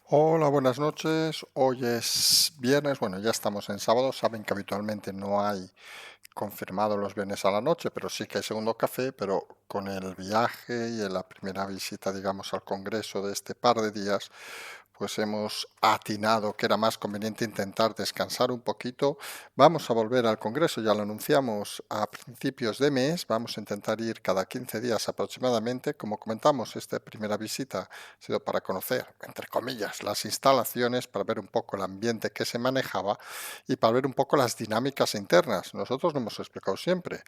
Hola, buenas noches. Hoy es viernes, bueno, ya estamos en sábado. Saben que habitualmente no hay confirmado los viernes a la noche, pero sí que hay segundo café, pero con el viaje y en la primera visita, digamos, al Congreso de este par de días, pues hemos atinado que era más conveniente intentar descansar un poquito. Vamos a volver al Congreso, ya lo anunciamos a principios de mes, vamos a intentar ir cada 15 días aproximadamente. Como comentamos, esta primera visita ha sido para conocer, entre comillas, las instalaciones, para ver un poco el ambiente que se manejaba y para ver un poco las dinámicas internas. Nosotros lo hemos explicado siempre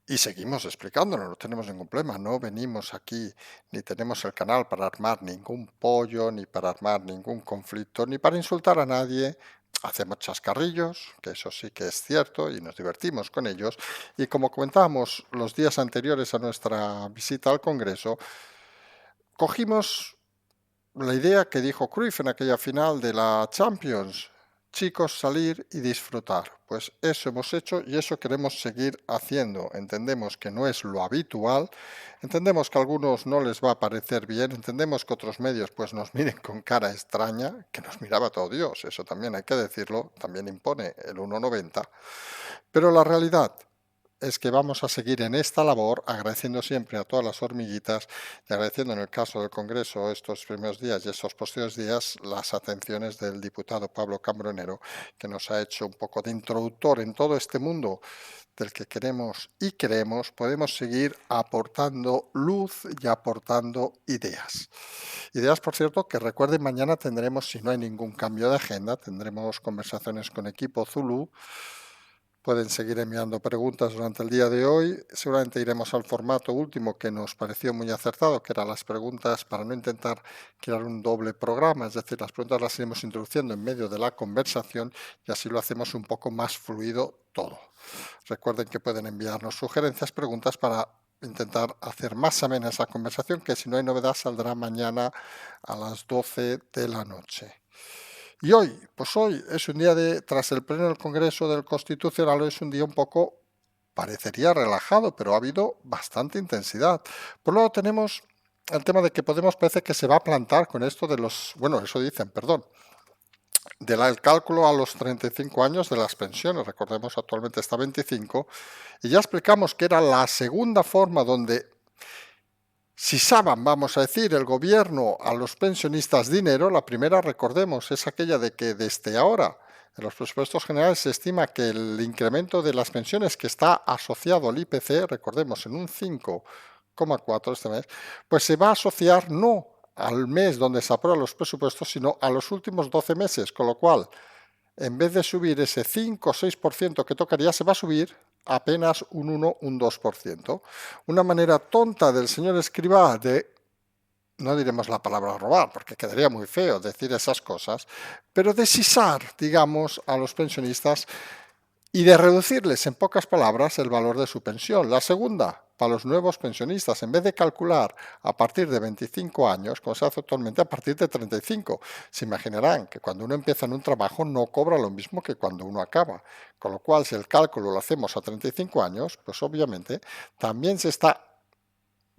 y seguimos explicándolo, no tenemos ningún problema, no venimos aquí ni tenemos el canal para armar ningún pollo, ni para armar ningún conflicto, ni para insultar a nadie. Hacemos chascarrillos, que eso sí que es cierto, y nos divertimos con ellos. Y como comentábamos los días anteriores a nuestra visita al Congreso, cogimos la idea que dijo Cruyff en aquella final de la Champions, chicos, salir y disfrutar. Pues eso hemos hecho y eso queremos seguir haciendo. Entendemos que no es lo habitual, entendemos que a algunos no les va a parecer bien, entendemos que otros medios pues nos miren con cara extraña, que nos miraba todo Dios, eso también hay que decirlo, también impone el 1,90, pero la realidad es que vamos a seguir en esta labor, agradeciendo siempre a todas las hormiguitas y agradeciendo en el caso del Congreso estos primeros días y estos posteriores días las atenciones del diputado Pablo Cambronero, que nos ha hecho un poco de introductor en todo este mundo del que queremos y creemos, podemos seguir aportando luz y aportando ideas. Ideas, por cierto, que recuerden, mañana tendremos, si no hay ningún cambio de agenda, tendremos conversaciones con equipo Zulu. Pueden seguir enviando preguntas durante el día de hoy. Seguramente iremos al formato último que nos pareció muy acertado, que eran las preguntas para no intentar crear un doble programa, es decir, las preguntas las iremos introduciendo en medio de la conversación y así lo hacemos un poco más fluido todo. Recuerden que pueden enviarnos sugerencias, preguntas para intentar hacer más amena esa conversación, que si no hay novedad saldrá mañana a las 12 de la noche. Y hoy, pues hoy es un día de, tras el pleno del Congreso del Constitucional, es un día un poco, parecería relajado, pero ha habido bastante intensidad. Por un lado tenemos el tema de que Podemos parece que se va a plantar con esto de los, bueno, eso dicen, perdón, del cálculo a los 35 años de las pensiones. Recordemos, actualmente está 25, y ya explicamos que era la segunda forma donde si saban, vamos a decir, el gobierno a los pensionistas dinero, la primera, recordemos, es aquella de que desde ahora en los presupuestos generales se estima que el incremento de las pensiones que está asociado al IPC, recordemos, en un 5,4 este mes, pues se va a asociar no al mes donde se aprueban los presupuestos, sino a los últimos 12 meses, con lo cual en vez de subir ese 5 o 6% que tocaría, se va a subir apenas un 1, un 2%. Una manera tonta del señor Escrivá de, no diremos la palabra robar, porque quedaría muy feo decir esas cosas, pero de sisar, digamos, a los pensionistas y de reducirles en pocas palabras el valor de su pensión. La segunda, para los nuevos pensionistas, en vez de calcular a partir de 25 años, como se hace actualmente, a partir de 35. Se imaginarán que cuando uno empieza en un trabajo no cobra lo mismo que cuando uno acaba. Con lo cual, si el cálculo lo hacemos a 35 años, pues obviamente también se está,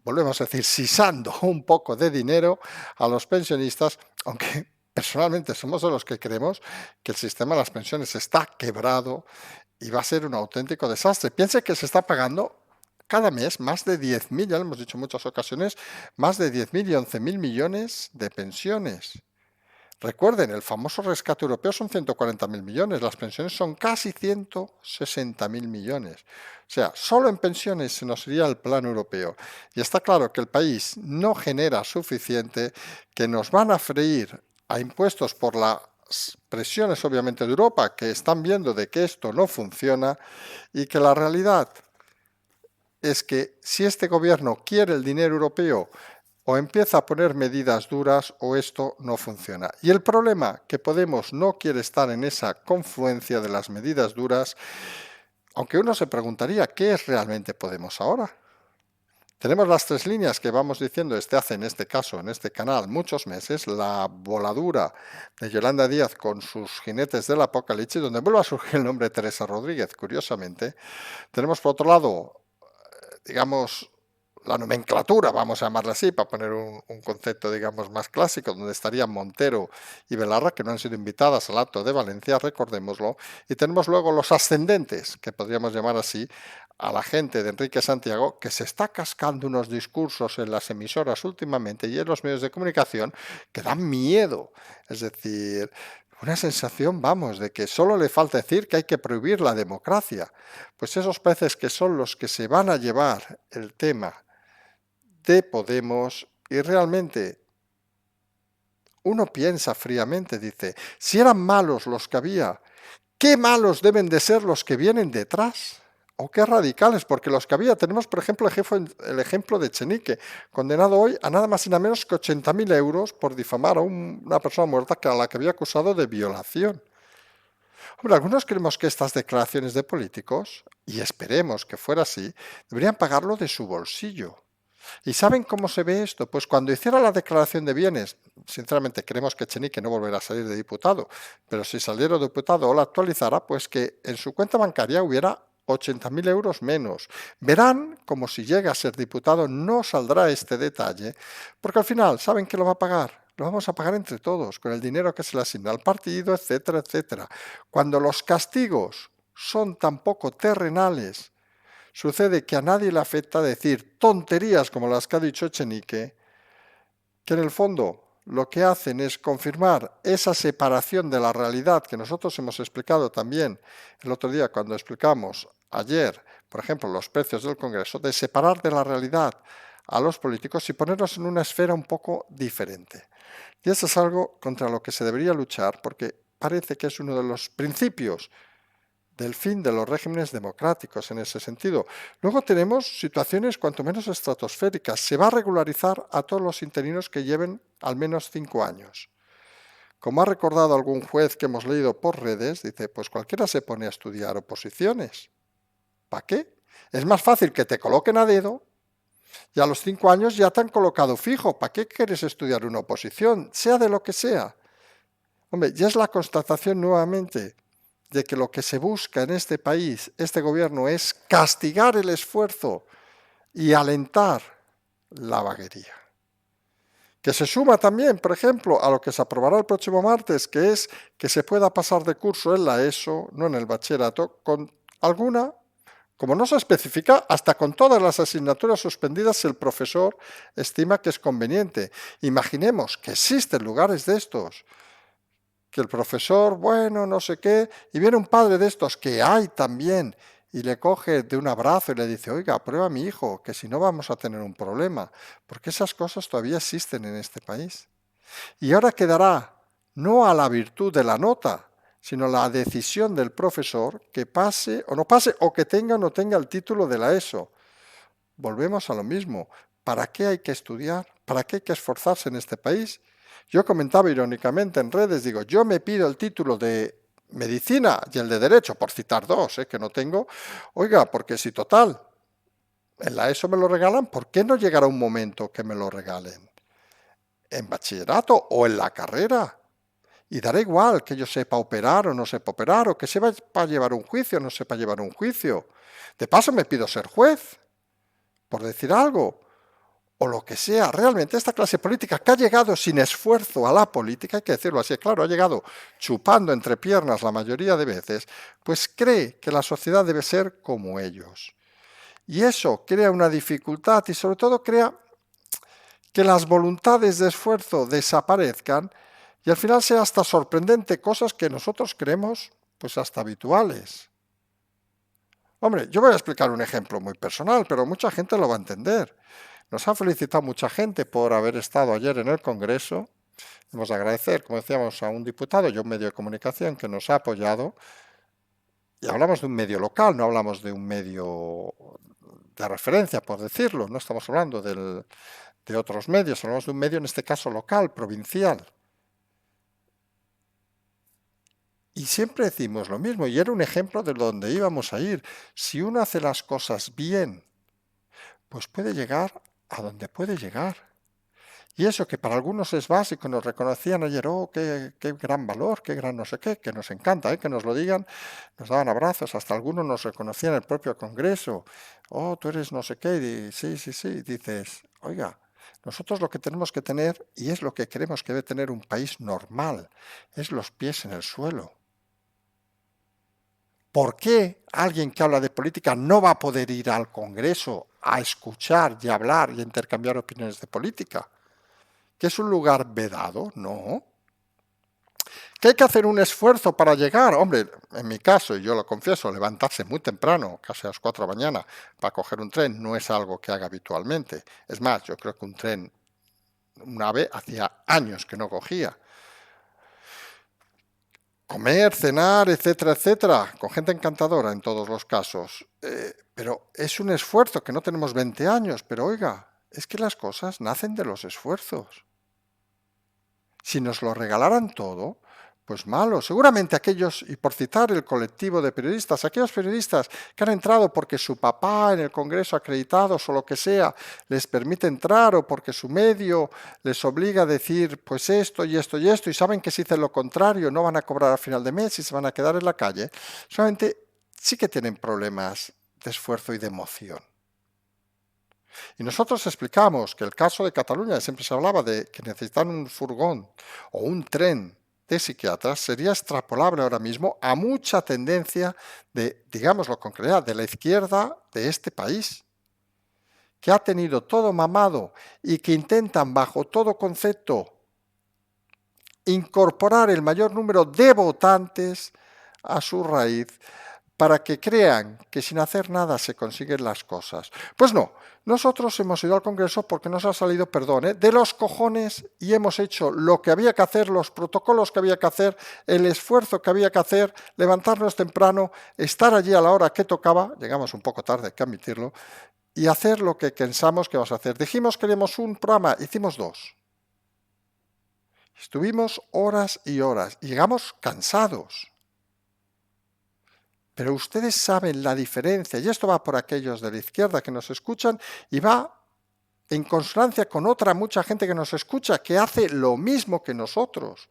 volvemos a decir, sisando un poco de dinero a los pensionistas, aunque personalmente somos de los que creemos que el sistema de las pensiones está quebrado y va a ser un auténtico desastre. Piense que se está pagando cada mes más de 10.000, ya lo hemos dicho en muchas ocasiones, más de 10.000 y 11.000 millones de pensiones. Recuerden, el famoso rescate europeo son 140.000 millones, las pensiones son casi 160.000 millones. O sea, solo en pensiones se nos iría el plan europeo. Y está claro que el país no genera suficiente, que nos van a freír a impuestos por las presiones obviamente de Europa, que están viendo de que esto no funciona y que la realidad es que si este gobierno quiere el dinero europeo, o empieza a poner medidas duras o esto no funciona. Y el problema que Podemos no quiere estar en esa confluencia de las medidas duras, aunque uno se preguntaría qué es realmente Podemos ahora. Tenemos las tres líneas que vamos diciendo desde hace, en este caso, en este canal, muchos meses, la voladura de Yolanda Díaz con sus jinetes del apocalipsis, donde vuelve a surgir el nombre de Teresa Rodríguez, curiosamente. Tenemos, por otro lado, digamos, la nomenclatura, vamos a llamarla así, para poner un concepto, digamos, más clásico, donde estarían Montero y Belarra, que no han sido invitadas al acto de Valencia, recordémoslo, y tenemos luego los ascendentes, que podríamos llamar así, a la gente de Enrique Santiago, que se está cascando unos discursos en las emisoras últimamente y en los medios de comunicación que dan miedo. Es decir, una sensación, vamos, de que solo le falta decir que hay que prohibir la democracia. Pues esos peces que son los que se van a llevar el tema de Podemos y realmente uno piensa fríamente, dice, si eran malos los que había, ¿qué malos deben de ser los que vienen detrás? O qué radicales, porque los que había, tenemos por ejemplo el ejemplo de Echenique, condenado hoy a nada más y nada menos que 80.000 euros por difamar a una persona muerta a la que había acusado de violación. Hombre, algunos creemos que estas declaraciones de políticos, y esperemos que fuera así, deberían pagarlo de su bolsillo. ¿Y saben cómo se ve esto? Pues cuando hiciera la declaración de bienes, sinceramente creemos que Echenique no volverá a salir de diputado, pero si saliera diputado o la actualizara, pues que en su cuenta bancaria hubiera 80.000 euros menos. Verán como si llega a ser diputado no saldrá este detalle, porque al final, ¿saben qué lo va a pagar? Lo vamos a pagar entre todos, con el dinero que se le asigna al partido, etcétera, etcétera. Cuando los castigos son tan poco terrenales, sucede que a nadie le afecta decir tonterías como las que ha dicho Echenique, que en el fondo lo que hacen es confirmar esa separación de la realidad que nosotros hemos explicado también el otro día cuando explicamos ayer, por ejemplo, los precios del Congreso, de separar de la realidad a los políticos y ponerlos en una esfera un poco diferente. Y eso es algo contra lo que se debería luchar porque parece que es uno de los principios del fin de los regímenes democráticos en ese sentido. Luego tenemos situaciones cuanto menos estratosféricas. Se va a regularizar a todos los interinos que lleven al menos 5 años. Como ha recordado algún juez que hemos leído por redes, dice, pues cualquiera se pone a estudiar oposiciones. ¿Para qué? Es más fácil que te coloquen a dedo y a los 5 años ya te han colocado fijo. ¿Para qué quieres estudiar una oposición? Sea de lo que sea. Hombre, ya es la constatación nuevamente de que lo que se busca en este país, este gobierno, es castigar el esfuerzo y alentar la vaguería. Que se suma también, por ejemplo, a lo que se aprobará el próximo martes, que es que se pueda pasar de curso en la ESO, no en el bachillerato, con alguna, como no se especifica, hasta con todas las asignaturas suspendidas si el profesor estima que es conveniente. Imaginemos que existen lugares de estos que el profesor, bueno, no sé qué, y viene un padre de estos, que hay también, y le coge de un abrazo y le dice, oiga, prueba a mi hijo, que si no vamos a tener un problema, porque esas cosas todavía existen en este país. Y ahora quedará no a la virtud de la nota, sino a la decisión del profesor que pase o no pase, o que tenga o no tenga el título de la ESO. Volvemos a lo mismo. ¿Para qué hay que estudiar? ¿Para qué hay que esforzarse en este país? Yo comentaba irónicamente en redes, digo, yo me pido el título de medicina y el de derecho, por citar dos, que no tengo, oiga, porque si total, en la ESO me lo regalan, ¿por qué no llegará un momento que me lo regalen? ¿En bachillerato o en la carrera? Y dará igual que yo sepa operar o no sepa operar, o que sepa llevar un juicio o no sepa llevar un juicio. De paso me pido ser juez, por decir algo, o lo que sea. Realmente esta clase política que ha llegado sin esfuerzo a la política, hay que decirlo así, claro, ha llegado chupando entre piernas la mayoría de veces, pues cree que la sociedad debe ser como ellos. Y eso crea una dificultad y sobre todo crea que las voluntades de esfuerzo desaparezcan y al final sea hasta sorprendente cosas que nosotros creemos pues hasta habituales. Hombre, yo voy a explicar un ejemplo muy personal, pero mucha gente lo va a entender. Nos ha felicitado mucha gente por haber estado ayer en el Congreso. Debemos agradecer, como decíamos, a un diputado y a un medio de comunicación que nos ha apoyado. Y hablamos de un medio local, no hablamos de un medio de referencia, por decirlo. No estamos hablando de otros medios, hablamos de un medio, en este caso local, provincial. Y siempre decimos lo mismo, y era un ejemplo de donde íbamos a ir. Si uno hace las cosas bien, pues puede llegar a donde puede llegar. Y eso que para algunos es básico, nos reconocían ayer, oh, qué gran valor, qué gran no sé qué, que nos encanta, que nos lo digan, nos daban abrazos, hasta algunos nos reconocían en el propio Congreso, oh, tú eres no sé qué, y sí, sí, sí, dices, oiga, nosotros lo que tenemos que tener, y es lo que queremos que debe tener un país normal, es los pies en el suelo. ¿Por qué alguien que habla de política no va a poder ir al Congreso a escuchar y hablar y intercambiar opiniones de política? ¿Que es un lugar vedado? No. ¿Que hay que hacer un esfuerzo para llegar? Hombre, en mi caso, y yo lo confieso, levantarse muy temprano, casi a las 4 de la mañana, para coger un tren no es algo que haga habitualmente. Es más, yo creo que un tren, una vez, hacía años que no cogía. Comer, cenar, etcétera, etcétera, con gente encantadora en todos los casos. Pero es un esfuerzo, que no tenemos 20 años, pero oiga, es que las cosas nacen de los esfuerzos. Si nos lo regalaran todo, pues malo. Seguramente aquellos, y por citar el colectivo de periodistas, aquellos periodistas que han entrado porque su papá en el Congreso acreditados o lo que sea les permite entrar o porque su medio les obliga a decir pues esto y esto y esto y saben que si dicen lo contrario no van a cobrar a final de mes y se van a quedar en la calle, solamente sí que tienen problemas de esfuerzo y de emoción. Y nosotros explicamos que el caso de Cataluña, siempre se hablaba de que necesitan un furgón o un tren de psiquiatras, sería extrapolable ahora mismo a mucha tendencia de, digámoslo con claridad, de la izquierda de este país, que ha tenido todo mamado y que intentan bajo todo concepto incorporar el mayor número de votantes a su raíz para que crean que sin hacer nada se consiguen las cosas. Pues no, nosotros hemos ido al Congreso porque nos ha salido, perdón, de los cojones y hemos hecho lo que había que hacer, los protocolos que había que hacer, el esfuerzo que había que hacer, levantarnos temprano, estar allí a la hora que tocaba, llegamos un poco tarde, hay que admitirlo, y hacer lo que pensamos que vamos a hacer. Dijimos que queríamos un programa, hicimos dos. Estuvimos horas y horas y llegamos cansados. Pero ustedes saben la diferencia, y esto va por aquellos de la izquierda que nos escuchan, y va en consonancia con otra mucha gente que nos escucha, que hace lo mismo que nosotros.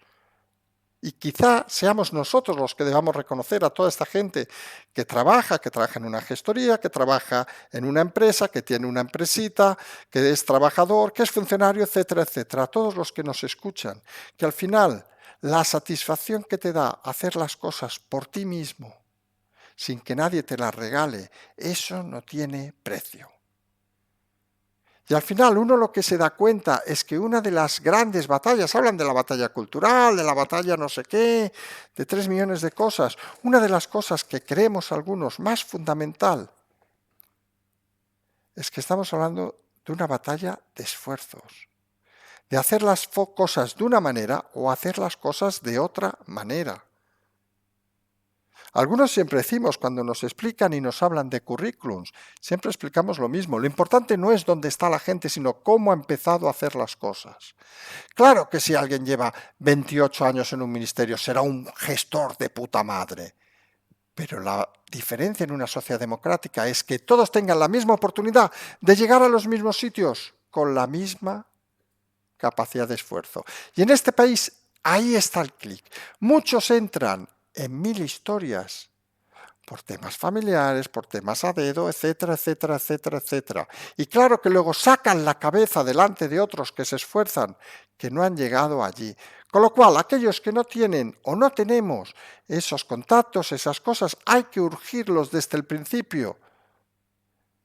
Y quizá seamos nosotros los que debamos reconocer a toda esta gente que trabaja en una gestoría, que trabaja en una empresa, que tiene una empresita, que es trabajador, que es funcionario, etcétera, etcétera. A todos los que nos escuchan, que al final la satisfacción que te da hacer las cosas por ti mismo, sin que nadie te las regale, eso no tiene precio. Y al final uno lo que se da cuenta es que una de las grandes batallas, hablan de la batalla cultural, de la batalla no sé qué, de 3 millones de cosas, una de las cosas que creemos algunos más fundamental es que estamos hablando de una batalla de esfuerzos, de hacer las cosas de una manera o hacer las cosas de otra manera. Algunos siempre decimos, cuando nos explican y nos hablan de currículums, siempre explicamos lo mismo. Lo importante no es dónde está la gente, sino cómo ha empezado a hacer las cosas. Claro que si alguien lleva 28 años en un ministerio, será un gestor de puta madre. Pero la diferencia en una sociedad democrática es que todos tengan la misma oportunidad de llegar a los mismos sitios con la misma capacidad de esfuerzo. Y en este país, ahí está el clic. Muchos entran en 1000 historias, por temas familiares, por temas a dedo, etcétera, etcétera, etcétera, etcétera. Y claro que luego sacan la cabeza delante de otros que se esfuerzan, que no han llegado allí. Con lo cual, aquellos que no tienen o no tenemos esos contactos, esas cosas, hay que urgirlos desde el principio.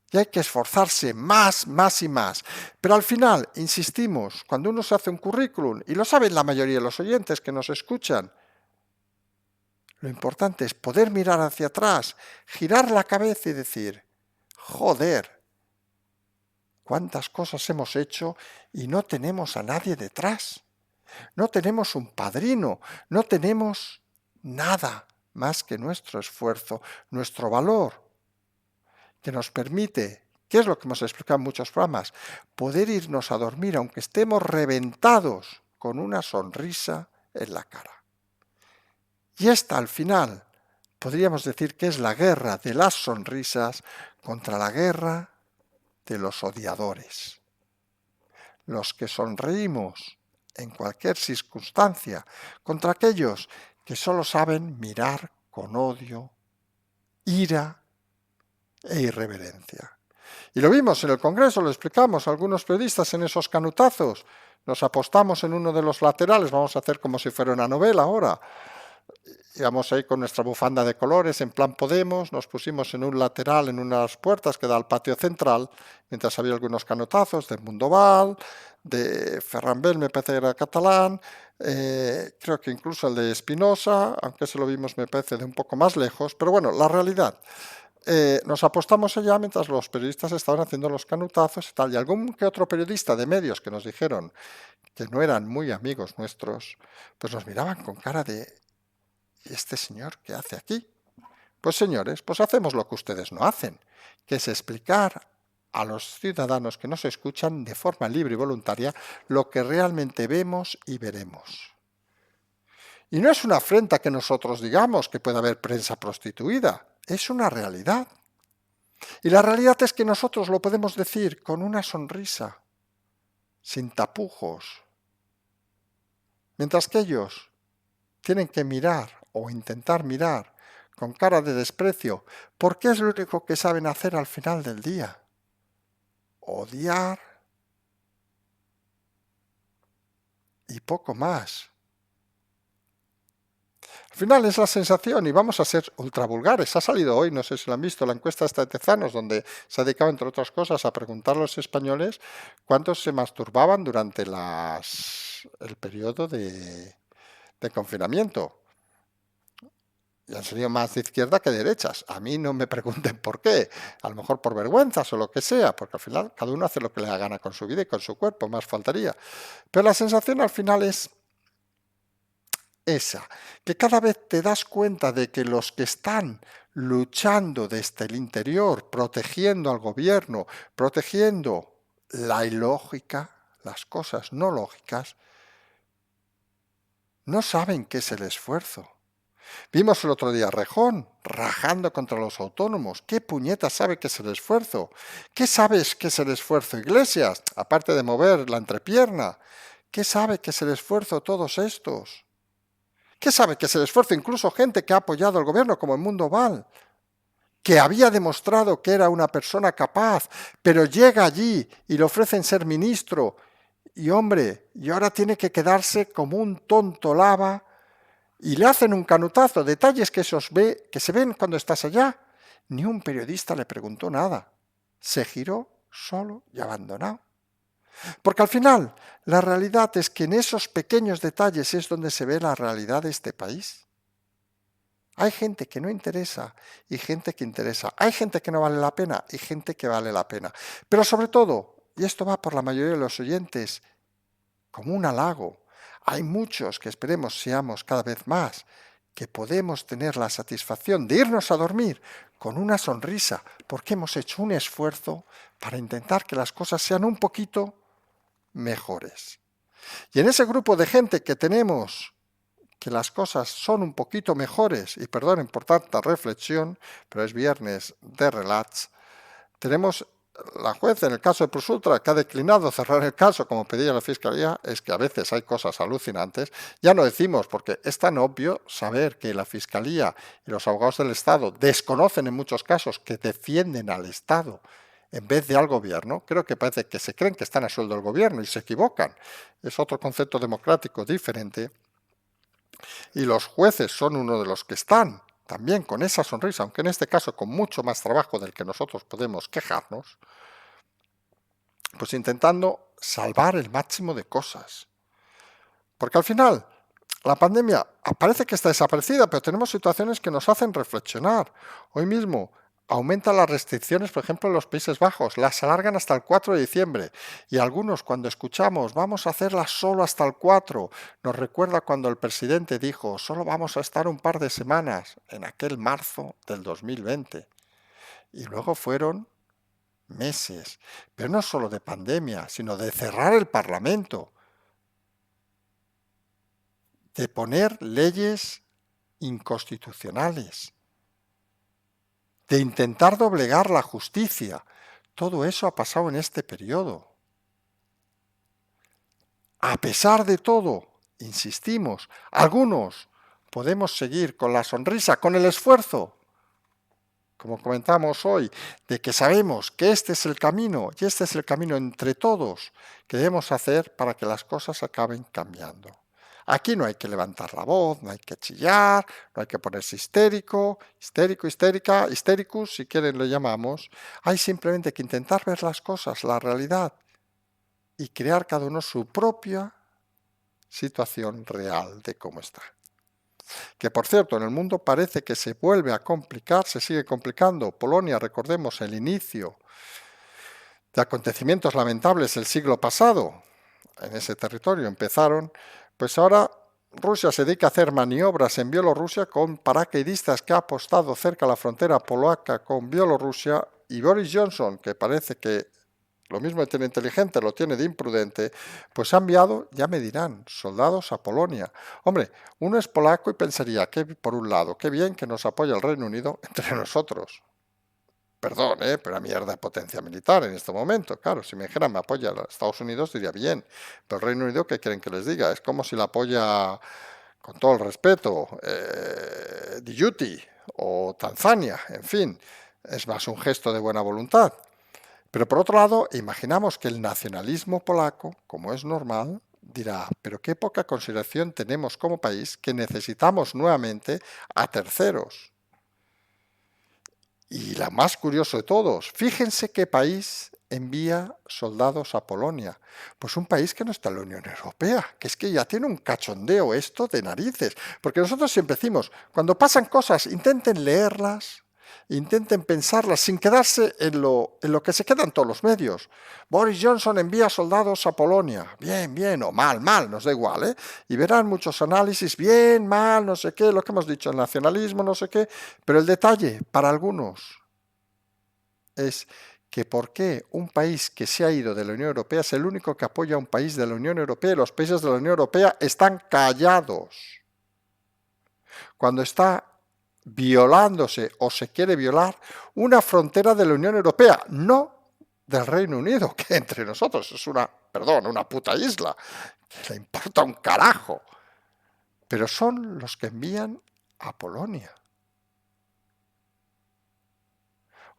Y hay que esforzarse más, más y más. Pero al final, insistimos, cuando uno se hace un currículum, y lo saben la mayoría de los oyentes que nos escuchan, lo importante es poder mirar hacia atrás, girar la cabeza y decir, joder, cuántas cosas hemos hecho y no tenemos a nadie detrás. No tenemos un padrino, no tenemos nada más que nuestro esfuerzo, nuestro valor, que nos permite, ¿qué es lo que hemos explicado en muchos programas? Poder irnos a dormir aunque estemos reventados con una sonrisa en la cara. Y esta, al final, podríamos decir que es la guerra de las sonrisas contra la guerra de los odiadores. los que sonreímos en cualquier circunstancia, contra aquellos que solo saben mirar con odio, ira e irreverencia. Y lo vimos en el Congreso, lo explicamos a algunos periodistas en esos canutazos. Nos apostamos en uno de los laterales, vamos a hacer como si fuera una novela ahora. Íbamos ahí con nuestra bufanda de colores, en plan Podemos, nos pusimos en un lateral, en unas puertas que da al patio central, mientras había algunos canotazos de Mundoval, de Ferran Bel, me parece que era catalán, creo que incluso el de Espinosa, aunque se lo vimos me parece de un poco más lejos, pero bueno, la realidad. Nos apostamos allá mientras los periodistas estaban haciendo los canutazos y tal, y algún que otro periodista de medios que nos dijeron que no eran muy amigos nuestros, pues nos miraban con cara de ¿y este señor qué hace aquí? Pues señores, pues hacemos lo que ustedes no hacen, que es explicar a los ciudadanos que nos escuchan de forma libre y voluntaria lo que realmente vemos y veremos. Y no es una afrenta que nosotros digamos que puede haber prensa prostituida, es una realidad. Y la realidad es que nosotros lo podemos decir con una sonrisa, sin tapujos, mientras que ellos tienen que mirar o intentar mirar con cara de desprecio, porque es lo único que saben hacer al final del día. Odiar y poco más. Al final es la sensación, y vamos a ser ultra vulgares. Ha salido hoy, no sé si lo han visto, la encuesta esta de Tezanos, donde se ha dedicado, entre otras cosas, a preguntar a los españoles cuántos se masturbaban durante el periodo de confinamiento. Y han salido más de izquierda que de derechas. A mí no me pregunten por qué. A lo mejor por vergüenzas o lo que sea, porque al final cada uno hace lo que le da gana con su vida y con su cuerpo, más faltaría. Pero la sensación al final es esa, que cada vez te das cuenta de que los que están luchando desde el interior, protegiendo al gobierno, protegiendo la ilógica, las cosas no lógicas, no saben qué es el esfuerzo. Vimos el otro día a Rejón rajando contra los autónomos. ¿Qué puñeta sabe que es el esfuerzo? ¿Qué sabes que es el esfuerzo, Iglesias? Aparte de mover la entrepierna. ¿Qué sabe que es el esfuerzo todos estos? ¿Qué sabe que es el esfuerzo incluso gente que ha apoyado al gobierno como el Mundo Val? Que había demostrado que era una persona capaz, pero llega allí y le ofrecen ser ministro. Y hombre, y ahora tiene que quedarse como un tonto lava y le hacen un canutazo, detalles que se ven cuando estás allá. Ni un periodista le preguntó nada. Se giró solo y abandonado. Porque al final, la realidad es que en esos pequeños detalles es donde se ve la realidad de este país. Hay gente que no interesa y gente que interesa. Hay gente que no vale la pena y gente que vale la pena. Pero sobre todo, y esto va por la mayoría de los oyentes, como un halago, hay muchos que esperemos seamos cada vez más, que podemos tener la satisfacción de irnos a dormir con una sonrisa, porque hemos hecho un esfuerzo para intentar que las cosas sean un poquito mejores. Y en ese grupo de gente que tenemos, que las cosas son un poquito mejores, y perdonen por tanta reflexión, pero es viernes de relax, tenemos la juez en el caso de Prosultra, que ha declinado cerrar el caso como pedía la Fiscalía, es que a veces hay cosas alucinantes. Ya no decimos, porque es tan obvio saber que la Fiscalía y los abogados del Estado desconocen en muchos casos que defienden al Estado en vez de al gobierno. Creo que parece que se creen que están a sueldo del gobierno y se equivocan. Es otro concepto democrático diferente. Y los jueces son uno de los que están también con esa sonrisa, aunque en este caso con mucho más trabajo del que nosotros podemos quejarnos, pues intentando salvar el máximo de cosas. Porque al final, la pandemia parece que está desaparecida, pero tenemos situaciones que nos hacen reflexionar. Hoy mismo aumentan las restricciones, por ejemplo, en los Países Bajos, las alargan hasta el 4 de diciembre. Y algunos, cuando escuchamos, vamos a hacerlas solo hasta el 4, nos recuerda cuando el presidente dijo, solo vamos a estar un par de semanas, en aquel marzo del 2020. Y luego fueron meses, pero no solo de pandemia, sino de cerrar el Parlamento, de poner leyes inconstitucionales, de intentar doblegar la justicia. Todo eso ha pasado en este periodo. A pesar de todo, insistimos, algunos podemos seguir con la sonrisa, con el esfuerzo, como comentamos hoy, de que sabemos que este es el camino y este es el camino entre todos que debemos hacer para que las cosas acaben cambiando. Aquí no hay que levantar la voz, no hay que chillar, no hay que ponerse histérico, histérica, histericus, si quieren lo llamamos. Hay simplemente que intentar ver las cosas, la realidad, y crear cada uno su propia situación real de cómo está. Que por cierto, en el mundo parece que se vuelve a complicar, se sigue complicando. Polonia, recordemos el inicio de acontecimientos lamentables el siglo pasado, en ese territorio empezaron, pues ahora Rusia se dedica a hacer maniobras en Bielorrusia con paracaidistas que ha apostado cerca de la frontera polaca con Bielorrusia, y Boris Johnson, que parece que lo mismo tiene inteligente, lo tiene de imprudente, pues ha enviado, ya me dirán, soldados a Polonia. Hombre, uno es polaco y pensaría que, por un lado, qué bien que nos apoya el Reino Unido entre nosotros. Perdón, pero la mierda de potencia militar en este momento. Claro, si me dijeran me apoya a Estados Unidos diría bien, pero el Reino Unido, ¿qué quieren que les diga? Es como si la apoya, con todo el respeto, Djibouti o Tanzania, en fin, es más un gesto de buena voluntad. Pero por otro lado, imaginamos que el nacionalismo polaco, como es normal, dirá, pero qué poca consideración tenemos como país que necesitamos nuevamente a terceros. Y la más curioso de todos, fíjense qué país envía soldados a Polonia. Pues un país que no está en la Unión Europea, que es que ya tiene un cachondeo esto de narices. Porque nosotros siempre decimos, cuando pasan cosas, intenten leerlas, intenten pensarlas sin quedarse en lo que se quedan todos los medios. Boris Johnson envía soldados a Polonia. Bien, bien, o mal, mal, nos da igual, ¿eh? Y verán muchos análisis, bien, mal, no sé qué, lo que hemos dicho, el nacionalismo, no sé qué. Pero el detalle, para algunos, es que por qué un país que se ha ido de la Unión Europea es el único que apoya a un país de la Unión Europea y los países de la Unión Europea están callados. Cuando está violándose o se quiere violar una frontera de la Unión Europea, no del Reino Unido, que entre nosotros es una puta isla, que le importa un carajo. Pero son los que envían a Polonia.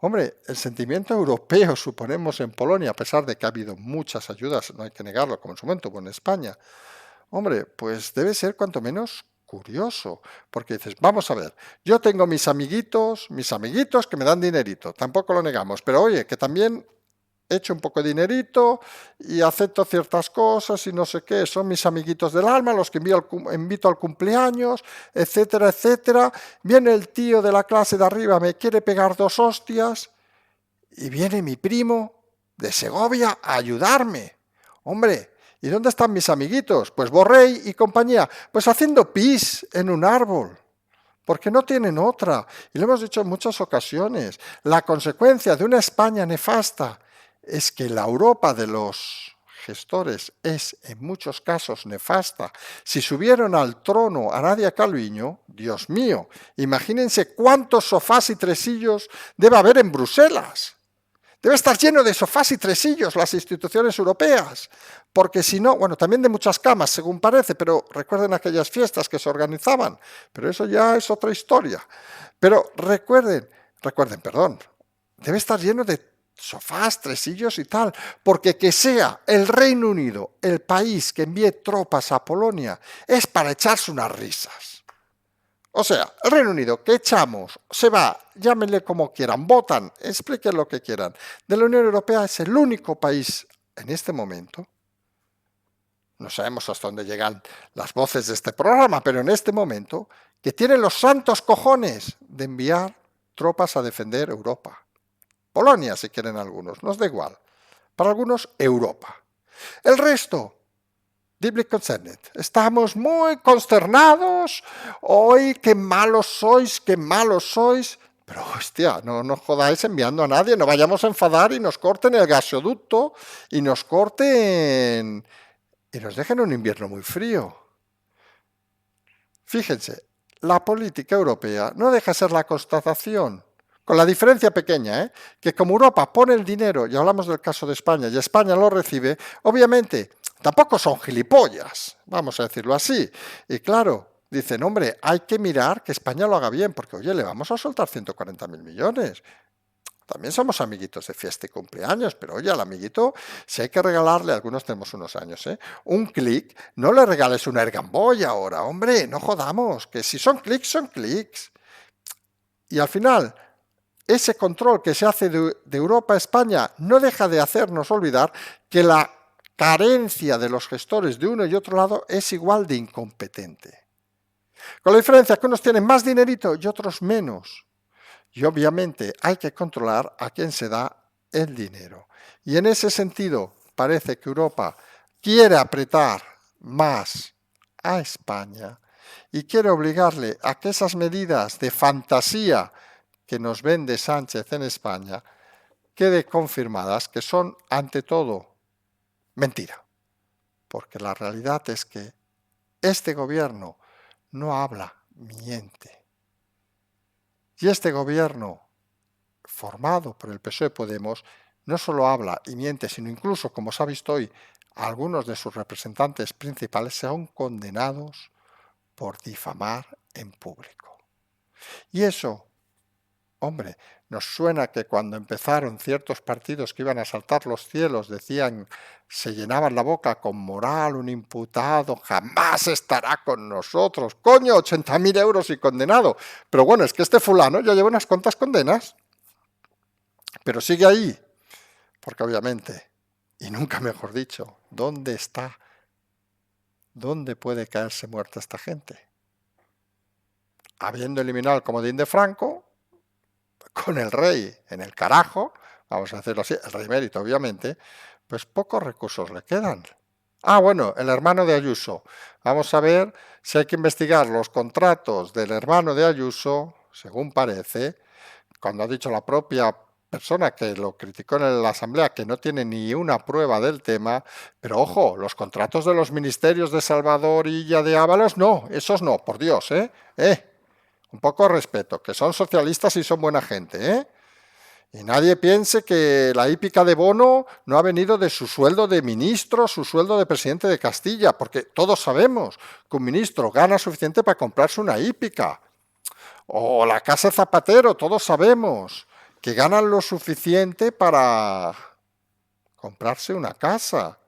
Hombre, el sentimiento europeo, suponemos, en Polonia, a pesar de que ha habido muchas ayudas, no hay que negarlo, como en su momento hubo en España, hombre, pues debe ser cuanto menos curioso, porque dices, vamos a ver, yo tengo mis amiguitos que me dan dinerito, tampoco lo negamos, pero oye, que también echo un poco de dinerito y acepto ciertas cosas y no sé qué, son mis amiguitos del alma, los que invito al cumpleaños, etcétera, etcétera. Viene el tío de la clase de arriba, me quiere pegar 2 hostias y viene mi primo de Segovia a ayudarme. Hombre, ¿y dónde están mis amiguitos? Pues Borrell y compañía, pues haciendo pis en un árbol. Porque no tienen otra. Y lo hemos dicho en muchas ocasiones. La consecuencia de una España nefasta es que la Europa de los gestores es en muchos casos nefasta. Si subieron al trono a Nadia Calviño, Dios mío, imagínense cuántos sofás y tresillos debe haber en Bruselas. Debe estar lleno de sofás y tresillos las instituciones europeas, porque si no, bueno, también de muchas camas, según parece, pero recuerden aquellas fiestas que se organizaban, pero eso ya es otra historia. Pero recuerden, debe estar lleno de sofás, tresillos y tal, porque que sea el Reino Unido el país que envíe tropas a Polonia es para echarse unas risas. O sea, el Reino Unido, que echamos, se va, llámenle como quieran, votan, expliquen lo que quieran. De la Unión Europea es el único país en este momento, no sabemos hasta dónde llegan las voces de este programa, pero en este momento, que tiene los santos cojones de enviar tropas a defender Europa. Polonia, si quieren algunos, nos da igual. Para algunos, Europa. El resto, deeply concerned. Estamos muy consternados. Hoy, qué malos sois, qué malos sois. Pero, hostia, no nos jodáis enviando a nadie. No vayamos a enfadar y nos corten el gasoducto y nos corten y nos dejen un invierno muy frío. Fíjense, la política europea no deja de ser la constatación, con la diferencia pequeña, que como Europa pone el dinero, y hablamos del caso de España, y España lo recibe, obviamente tampoco son gilipollas, vamos a decirlo así. Y claro, dicen, hombre, hay que mirar que España lo haga bien, porque oye, le vamos a soltar 140.000 millones. También somos amiguitos de fiesta y cumpleaños, pero oye, al amiguito, si hay que regalarle, algunos tenemos unos años, un clic, no le regales una Ergamboy ahora, hombre, no jodamos, que si son clics, son clics. Y al final, ese control que se hace de Europa a España no deja de hacernos olvidar que la carencia de los gestores de uno y otro lado es igual de incompetente. Con la diferencia que unos tienen más dinerito y otros menos. Y obviamente hay que controlar a quién se da el dinero. Y en ese sentido parece que Europa quiere apretar más a España y quiere obligarle a que esas medidas de fantasía que nos vende Sánchez en España quede confirmadas que son ante todo mentira. Porque la realidad es que este gobierno no habla, miente. Y este gobierno formado por el PSOE Podemos no solo habla y miente, sino incluso, como se ha visto hoy, algunos de sus representantes principales son condenados por difamar en público. Y eso, hombre, nos suena que cuando empezaron ciertos partidos que iban a saltar los cielos decían, se llenaban la boca con moral, un imputado jamás estará con nosotros. Coño, 80.000 euros y condenado. Pero bueno, es que este fulano ya lleva unas cuantas condenas. Pero sigue ahí, porque obviamente, y nunca mejor dicho, ¿dónde está? ¿Dónde puede caerse muerta esta gente? Habiendo eliminado el comodín de Franco, con el rey en el carajo, vamos a decirlo así, el rey emérito obviamente, pues pocos recursos le quedan. Ah, bueno, el hermano de Ayuso. Vamos a ver si hay que investigar los contratos del hermano de Ayuso, según parece, cuando ha dicho la propia persona que lo criticó en la Asamblea que no tiene ni una prueba del tema, pero ojo, los contratos de los ministerios de Salvador y de Ábalos, no, esos no, por Dios, un poco de respeto, que son socialistas y son buena gente, Y nadie piense que la hípica de Bono no ha venido de su sueldo de ministro, su sueldo de presidente de Castilla, porque todos sabemos que un ministro gana suficiente para comprarse una hípica. O la casa Zapatero, todos sabemos que ganan lo suficiente para comprarse una casa.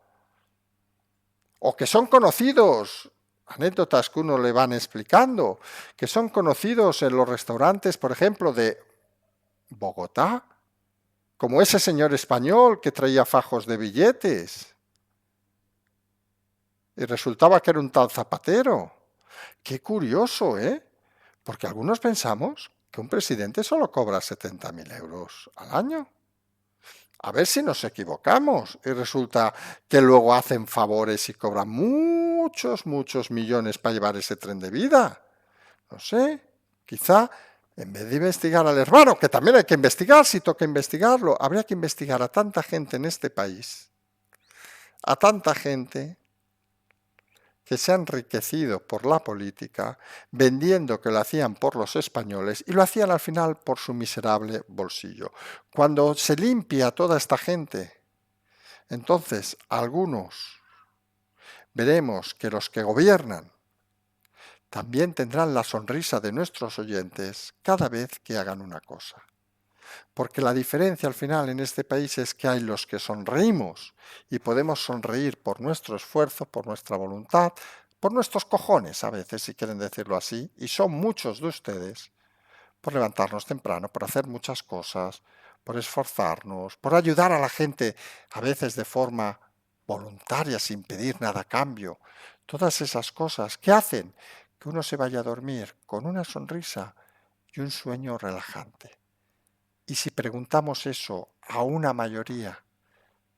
O que son conocidos, anécdotas que uno le van explicando, que son conocidos en los restaurantes, por ejemplo, de Bogotá, como ese señor español que traía fajos de billetes. Y resultaba que era un tal Zapatero. Qué curioso, ¿eh? Porque algunos pensamos que un presidente solo cobra 70.000 euros al año. A ver si nos equivocamos y resulta que luego hacen favores y cobran muchos, muchos millones para llevar ese tren de vida. No sé, quizá en vez de investigar al hermano, que también hay que investigar si toca investigarlo, habría que investigar a tanta gente en este país, a tanta gente que se ha enriquecido por la política, vendiendo que lo hacían por los españoles y lo hacían al final por su miserable bolsillo. Cuando se limpia toda esta gente, entonces algunos veremos que los que gobiernan también tendrán la sonrisa de nuestros oyentes cada vez que hagan una cosa. Porque la diferencia al final en este país es que hay los que sonreímos y podemos sonreír por nuestro esfuerzo, por nuestra voluntad, por nuestros cojones a veces, si quieren decirlo así, y son muchos de ustedes, por levantarnos temprano, por hacer muchas cosas, por esforzarnos, por ayudar a la gente a veces de forma voluntaria, sin pedir nada a cambio. Todas esas cosas que hacen que uno se vaya a dormir con una sonrisa y un sueño relajante. Y si preguntamos eso a una mayoría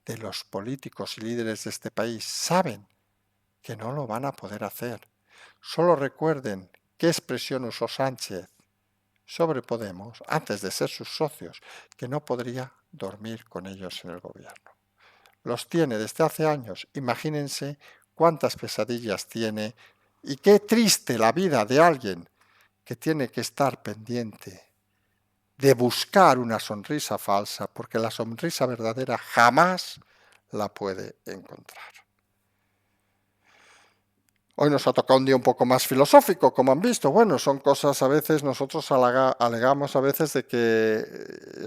de los políticos y líderes de este país, saben que no lo van a poder hacer. Solo recuerden qué expresión usó Sánchez sobre Podemos antes de ser sus socios, que no podría dormir con ellos en el gobierno. Los tiene desde hace años, imagínense cuántas pesadillas tiene y qué triste la vida de alguien que tiene que estar pendiente de buscar una sonrisa falsa, porque la sonrisa verdadera jamás la puede encontrar. Hoy nos ha tocado un día un poco más filosófico, como han visto. Bueno, son cosas a veces, nosotros alegamos a veces de que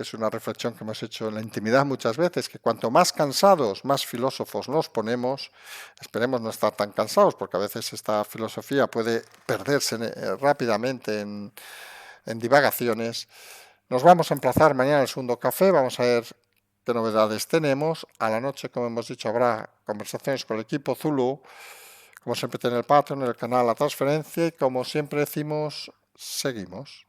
es una reflexión que hemos hecho en la intimidad muchas veces, que cuanto más cansados, más filósofos nos ponemos, esperemos no estar tan cansados, porque a veces esta filosofía puede perderse rápidamente en divagaciones. Nos vamos a emplazar mañana al segundo café, vamos a ver qué novedades tenemos. A la noche, como hemos dicho, habrá conversaciones con el equipo Zulu. Como siempre, tiene el Patreon, el canal, la transferencia y como siempre decimos, seguimos.